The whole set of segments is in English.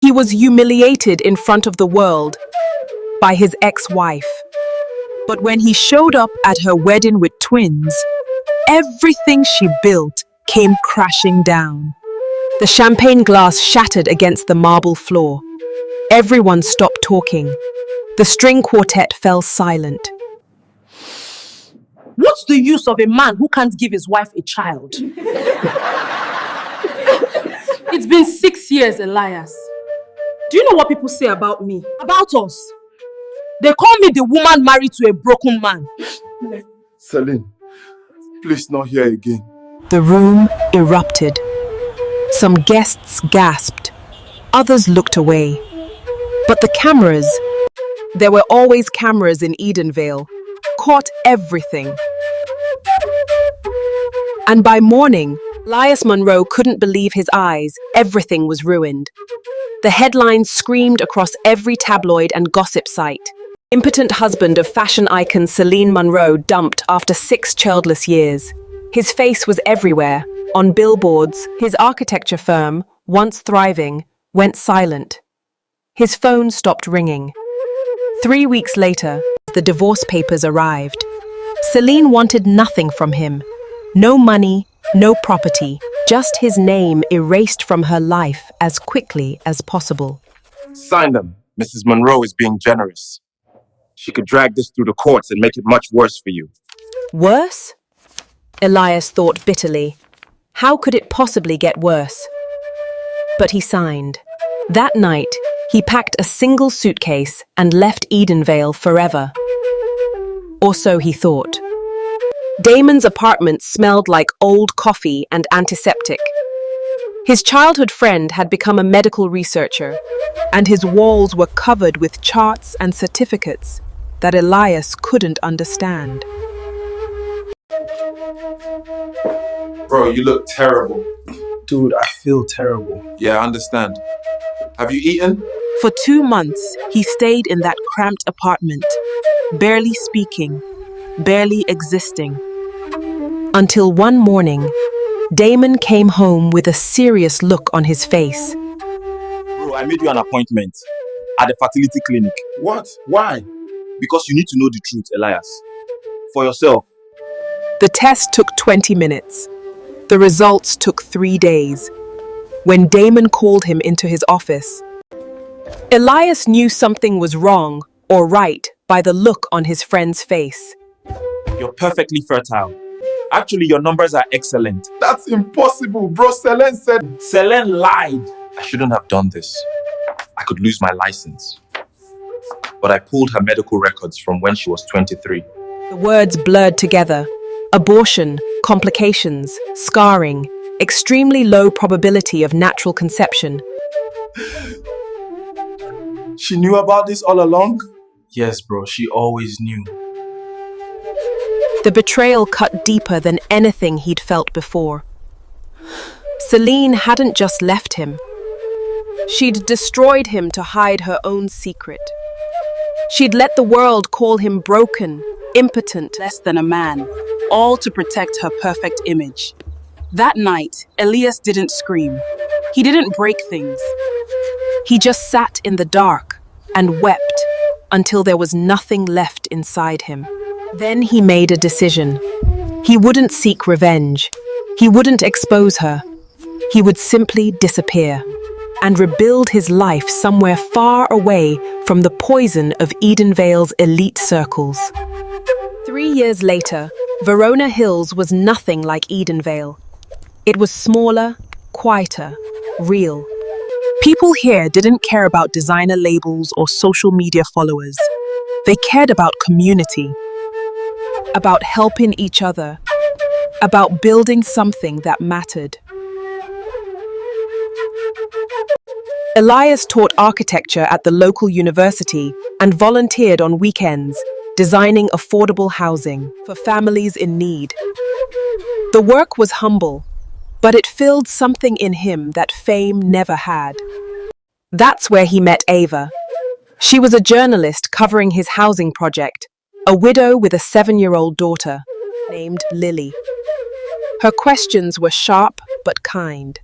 He was humiliated in front of the world by his ex-wife. But when he showed up at her wedding with twins, everything she built came crashing down. The champagne glass shattered against the marble floor. Everyone stopped talking. The string quartet fell silent. What's the use of a man who can't give his wife a child? It's been 6 years, Elias. Do you know what people say about me? About us? They call me the woman married to a broken man. Celine, please not here again. The room erupted. Some guests gasped. Others looked away. But the cameras, there were always cameras in Edenvale, caught everything. And by morning, Elias Monroe couldn't believe his eyes. Everything was ruined. The headlines screamed across every tabloid and gossip site. Impotent husband of fashion icon Celine Monroe dumped after 6 childless years. His face was everywhere. On billboards, his architecture firm, once thriving, went silent. His phone stopped ringing. 3 weeks later, the divorce papers arrived. Celine wanted nothing from him. No money, no property, just his name erased from her life as quickly as possible. Sign them. Mrs. Monroe is being generous. She could drag this through the courts and make it much worse for you. Worse? Elias thought bitterly. How could it possibly get worse? But he signed. That night, he packed a single suitcase and left Edenvale forever. Or so he thought. Damon's apartment smelled like old coffee and antiseptic. His childhood friend had become a medical researcher, and his walls were covered with charts and certificates that Elias couldn't understand. Bro, you look terrible. Dude, I feel terrible. Yeah, I understand. Have you eaten? For 2 months, he stayed in that cramped apartment, barely speaking, barely existing. Until one morning, Damon came home with a serious look on his face. Bro, I made you an appointment at the fertility clinic. What? Why? Because you need to know the truth, Elias. For yourself. The test took 20 minutes. The results took 3 days. When Damon called him into his office, Elias knew something was wrong or right by the look on his friend's face. You're perfectly fertile. Actually, your numbers are excellent. That's impossible, bro. Celine said... Celine lied. I shouldn't have done this. I could lose my license. But I pulled her medical records from when she was 23. The words blurred together. Abortion, complications, scarring, extremely low probability of natural conception. She knew about this all along? Yes, bro, she always knew. The betrayal cut deeper than anything he'd felt before. Celine hadn't just left him. She'd destroyed him to hide her own secret. She'd let the world call him broken, impotent, Less than a man, all to protect her perfect image. That night, Elias didn't scream. He didn't break things. He just sat in the dark and wept until there was nothing left inside him. Then he made a decision. He wouldn't seek revenge. He wouldn't expose her. He would simply disappear and rebuild his life somewhere far away from the poison of Edenvale's elite circles. 3 years later, Verona Hills was nothing like Edenvale. It was smaller, quieter, real. People here didn't care about designer labels or social media followers. They cared about community, about helping each other, about building something that mattered. Elias taught architecture at the local university and volunteered on weekends, designing affordable housing for families in need. The work was humble, but it filled something in him that fame never had. That's where he met Ava. She was a journalist covering his housing project, a widow with a 7-year-old daughter named Lily. Her questions were sharp but kind.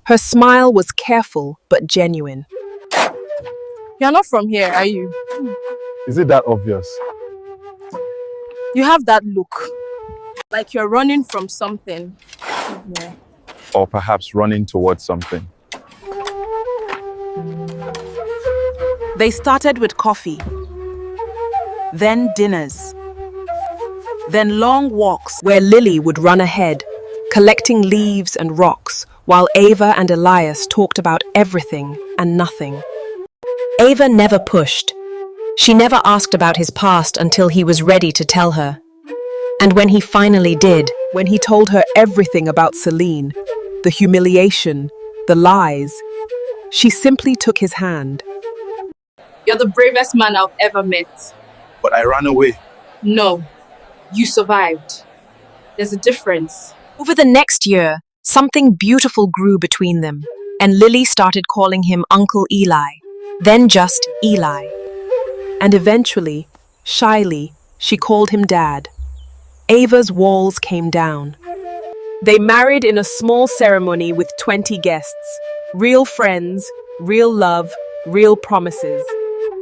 Her smile was careful but genuine. You're not from here, are you? Is it that obvious? You have that look. Like you're running from something. Yeah. Or perhaps running towards something? They started with coffee, then dinners, then long walks Where Lily would run ahead, collecting leaves and rocks, while Ava and Elias talked about everything and nothing. Ava never pushed. She never asked about his past until he was ready to tell her. And when he finally did, when he told her everything about Celine, the humiliation, the lies. She simply took his hand. You're the bravest man I've ever met. But I ran away. No, you survived. There's a difference. over the next year, something beautiful grew between them, and Lily started calling him Uncle Eli, then just Eli. And eventually, shyly, she called him Dad. Ava's walls came down. They married in a small ceremony with 20 guests. Real friends, real love, real promises.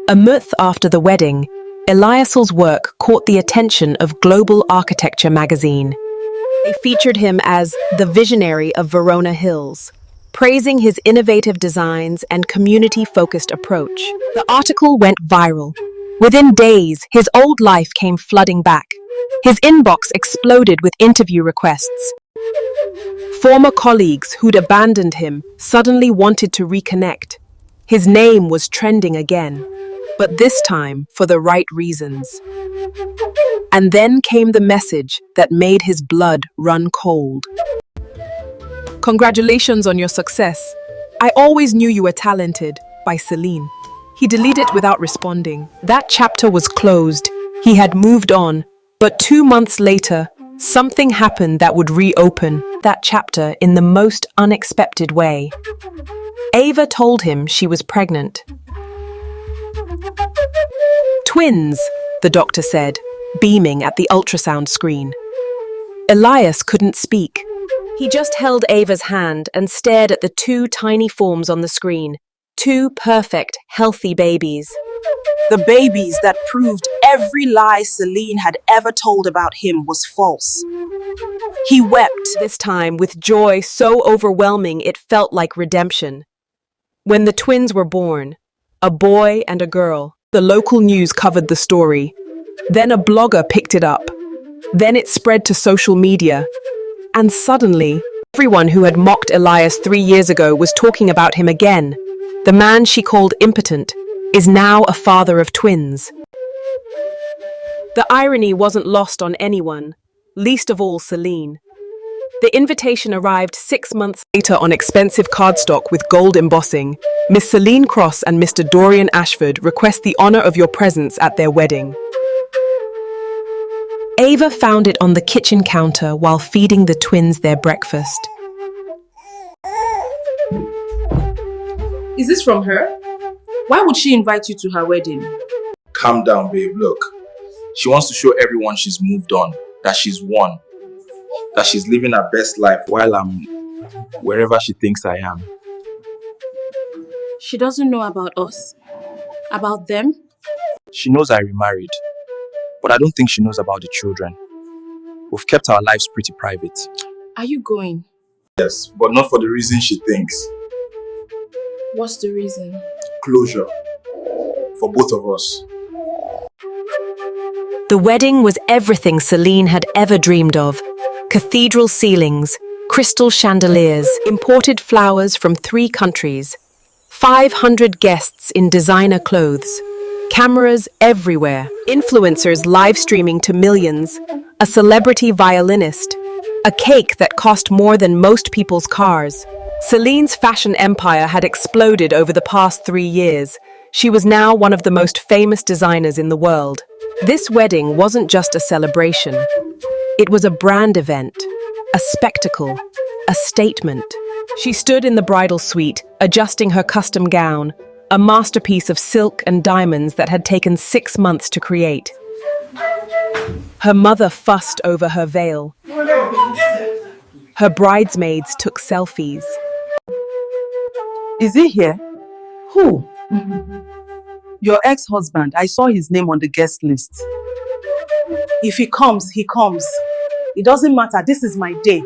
A month after the wedding, Eliasel's work caught the attention of Global Architecture magazine. They featured him as the visionary of Verona Hills, praising his innovative designs and community-focused approach. The article went viral. Within days, his old life came flooding back. His inbox exploded with interview requests. Former colleagues who'd abandoned him suddenly wanted to reconnect. His name was trending again, but this time for the right reasons. And then came the message that made his blood run cold. Congratulations on your success. I always knew you were talented, by Celine. He deleted without responding. That chapter was closed. He had moved on, but 2 months later, something happened that would reopen That chapter in the most unexpected way. Ava told him she was pregnant. Twins, the doctor said, beaming at the ultrasound screen. Elias couldn't speak. He just held Ava's hand and stared at the two tiny forms on the screen. Two perfect, healthy babies. The babies that proved every lie Celine had ever told about him was false. He wept. This time with joy so overwhelming it felt like redemption. When the twins were born, A boy and a girl. The local news covered the story. Then a blogger picked it up. Then it spread to social media. And suddenly, everyone who had mocked Elias 3 years ago was talking about him again. The man she called impotent is now a father of twins. the irony wasn't lost on anyone, least of all Celine. The invitation arrived 6 months later on expensive cardstock with gold embossing. Miss Celine Cross and Mr. Dorian Ashford request the honor of your presence at their wedding. Ava found it on the kitchen counter while feeding the twins their breakfast. Is this from her? Why would she invite you to her wedding? Calm down, babe. Look, she wants to show everyone she's moved on, that she's won, that she's living her best life while I'm wherever she thinks I am. She doesn't know about us. About them? She knows I remarried, but I don't think she knows about the children. We've kept our lives pretty private. Are you going? Yes, but not for the reason she thinks. What's the reason? Closure. For both of us. The wedding was everything Celine had ever dreamed of. Cathedral ceilings, crystal chandeliers, imported flowers from 3 countries, 500 guests in designer clothes, cameras everywhere, influencers live streaming to millions, a celebrity violinist, a cake that cost more than most people's cars. Celine's fashion empire had exploded over the past 3 years. She was now one of the most famous designers in the world. This wedding wasn't just a celebration. It was a brand event, a spectacle, a statement. She stood in the bridal suite, adjusting her custom gown, a masterpiece of silk and diamonds that had taken 6 months to create. Her mother fussed over her veil. Her bridesmaids took selfies. Is he here? Who? Your ex-husband, I saw his name on the guest list. If he comes, he comes. It doesn't matter. This is my day.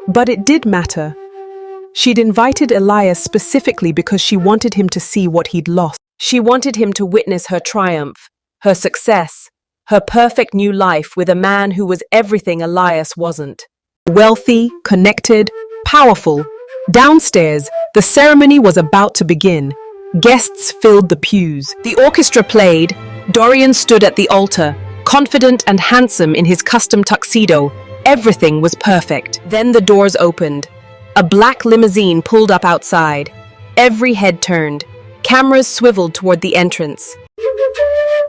But it did matter. She'd invited Elias specifically because she wanted him to see what he'd lost. She wanted him to witness her triumph, her success, her perfect new life with a man who was everything Elias wasn't. Wealthy, connected, powerful. Downstairs, the ceremony was about to begin. Guests filled the pews. The orchestra played. Dorian stood at the altar, confident and handsome in his custom tuxedo. Everything was perfect. Then the doors opened. A black limousine pulled up outside. Every head turned. Cameras swiveled toward the entrance.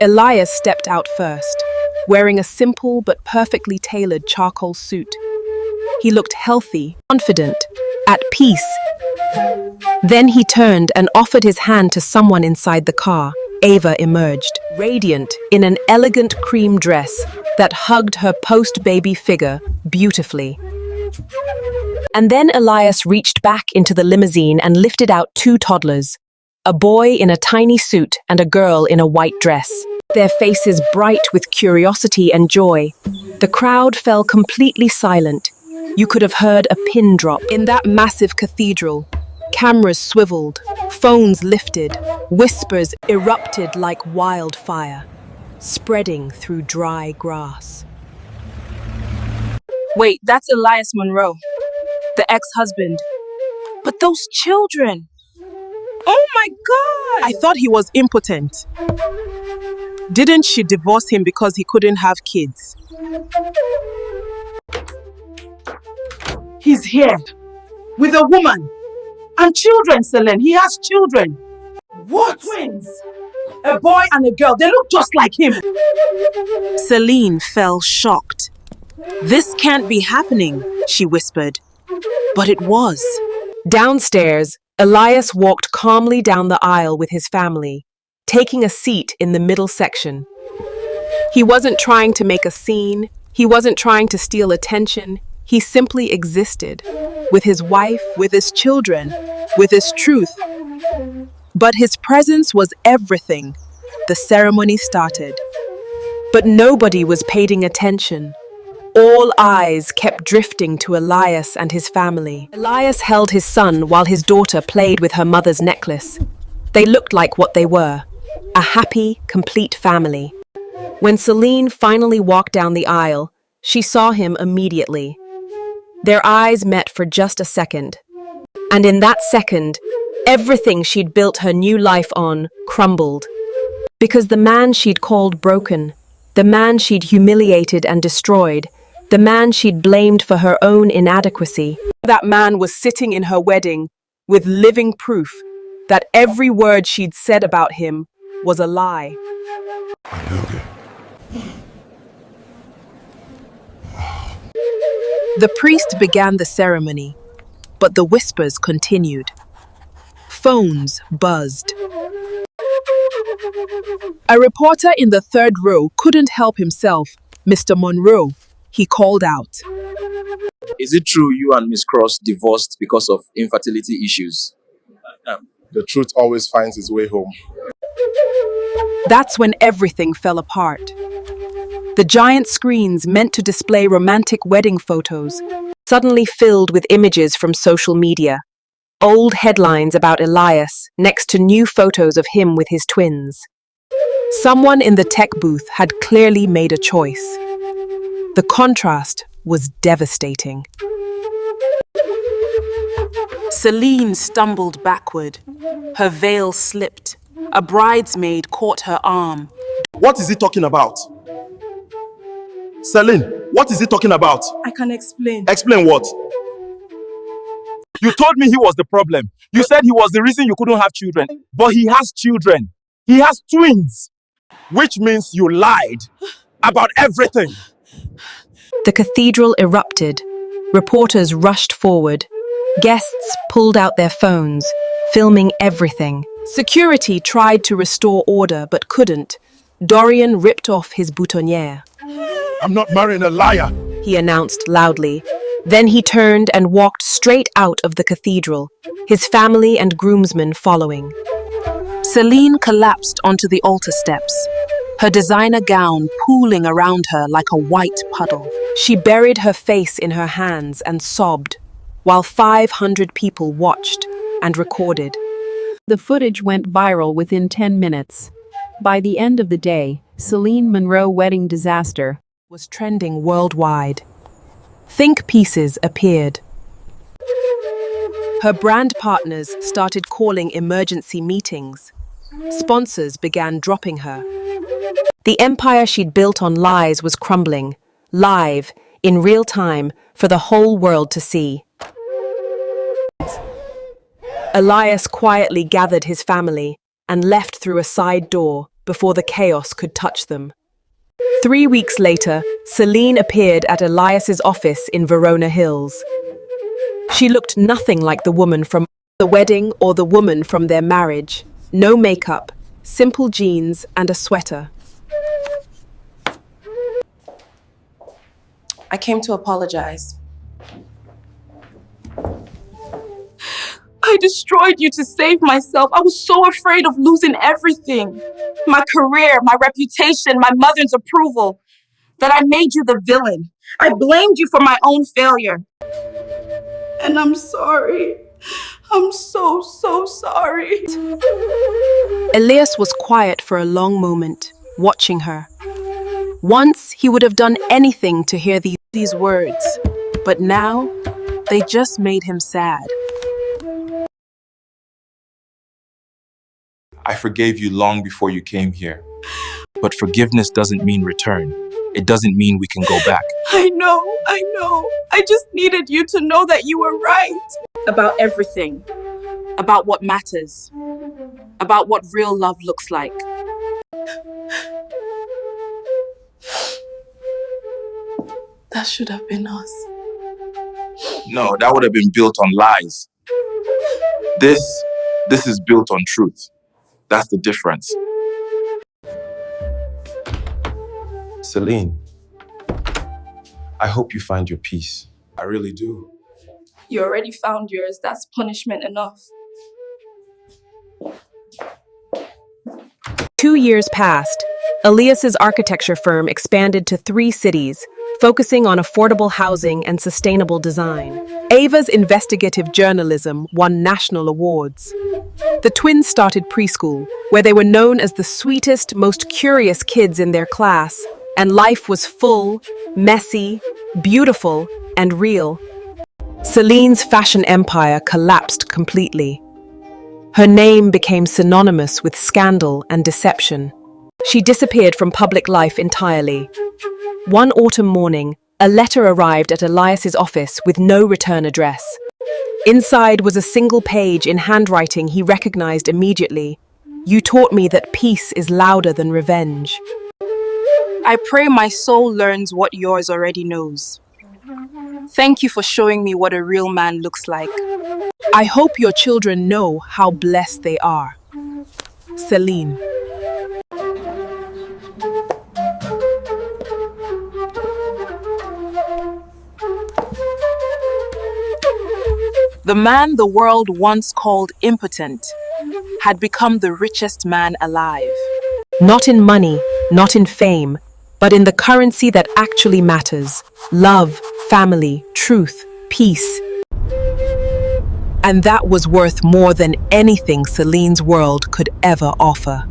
Elias stepped out first, wearing a simple but perfectly tailored charcoal suit. He looked healthy, confident, at peace. Then he turned and offered his hand to someone inside the car. Ava emerged, radiant in an elegant cream dress that hugged her post-baby figure beautifully. And then Elias reached back into the limousine and lifted out two toddlers, a boy in a tiny suit and a girl in a white dress. Their faces bright with curiosity and joy. The crowd fell completely silent. You could have heard a pin drop. In that massive cathedral, cameras swiveled, phones lifted, whispers erupted like wildfire, spreading through dry grass. Wait, that's Elias Monroe, the ex-husband. But those children! Oh my God! I thought he was impotent. Didn't she divorce him because he couldn't have kids? He's here with a woman and children, Celine. He has children. What? Twins. A boy and a girl. They look just like him. Celine fell shocked. "This can't be happening," she whispered. But it was. Downstairs, Elias walked calmly down the aisle with his family, taking a seat in the middle section. He wasn't trying to make a scene. He wasn't trying to steal attention. He simply existed, with his wife, with his children, with his truth. But his presence was everything. The ceremony started. But nobody was paying attention. All eyes kept drifting to Elias and his family. Elias held his son while his daughter played with her mother's necklace. They looked like what they were, a happy, complete family. When Celine finally walked down the aisle, she saw him immediately. Their eyes met for just a second. And in that second, everything she'd built her new life on crumbled. Because the man she'd called broken, the man she'd humiliated and destroyed, the man she'd blamed for her own inadequacy, that man was sitting in her wedding with living proof that every word she'd said about him was a lie. The priest began the ceremony, but the whispers continued. Phones buzzed. A reporter in the third row couldn't help himself. "Mr. Monroe," he called out. Is it true you and Miss Cross divorced because of infertility issues? The truth always finds its way home. That's when everything fell apart. The giant screens meant to display romantic wedding photos Suddenly filled with images from social media. Old headlines about Elias next to new photos of him with his twins. Someone in the tech booth had clearly made a choice. The contrast was devastating. Celine stumbled backward. Her veil slipped. A bridesmaid caught her arm. What is he talking about? Celine, what is he talking about? I can explain. Explain what? You told me he was the problem. You said he was the reason you couldn't have children. But he has children. He has twins. Which means you lied about everything. The cathedral erupted. Reporters rushed forward. Guests pulled out their phones, filming everything. Security tried to restore order but couldn't. Dorian ripped off his boutonniere. I'm not marrying a liar, He announced loudly. Then he turned and walked straight out of the cathedral, his family and groomsmen following. Celine collapsed onto the altar steps, her designer gown pooling around her like a white puddle. She buried her face in her hands and sobbed, while 500 people watched and recorded. The footage went viral within 10 minutes. By the end of the day, Celine Monroe wedding disaster was trending worldwide. Think pieces appeared. Her brand partners started calling emergency meetings. Sponsors began dropping her. The empire she'd built on lies was crumbling, live, in real time, for the whole world to see. Elias quietly gathered his family and left through a side door before the chaos could touch them. 3 weeks later, Celine appeared at Elias's office in Verona Hills. She looked nothing like the woman from the wedding or the woman from their marriage. No makeup, simple jeans and a sweater. I came to apologize. I destroyed you to save myself. I was so afraid of losing everything. My career, my reputation, my mother's approval. That I made you the villain. I blamed you for my own failure. And I'm sorry. I'm so sorry. Elias was quiet for a long moment, watching her. Once he would have done anything to hear these words, but now they just made him sad. I forgave you long before you came here. But forgiveness doesn't mean return. It doesn't mean we can go back. I know. I just needed you to know that you were right. About everything. About what matters. About what real love looks like. That should have been us. No, that would have been built on lies. This is built on truth. That's the difference. Celine, I hope you find your peace. I really do. You already found yours. That's punishment enough. 2 years passed. Elias's architecture firm expanded to 3 cities, focusing on affordable housing and sustainable design. Ava's investigative journalism won national awards. The twins started preschool, where they were known as the sweetest, most curious kids in their class, and life was full, messy, beautiful, and real. Celine's fashion empire collapsed completely. Her name became synonymous with scandal and deception. She disappeared from public life entirely. One autumn morning, a letter arrived at Elias's office with no return address. Inside was a single page in handwriting he recognized immediately. "You taught me that peace is louder than revenge." I pray my soul learns what yours already knows. Thank you for showing me what a real man looks like. I hope your children know how blessed they are. Celine. The man the world once called impotent had become the richest man alive. Not in money, not in fame, but in the currency that actually matters: love, family, truth, peace. And that was worth more than anything Celine's world could ever offer.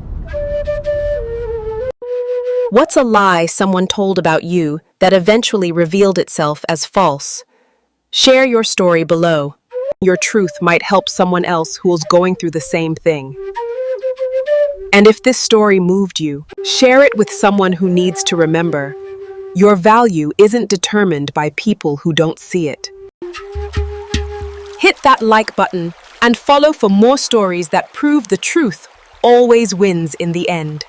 What's a lie someone told about you that eventually revealed itself as false? Share your story below. Your truth might help someone else who's going through the same thing. And if this story moved you, share it with someone who needs to remember. Your value isn't determined by people who don't see it. Hit that like button and follow for more stories that prove the truth always wins in the end.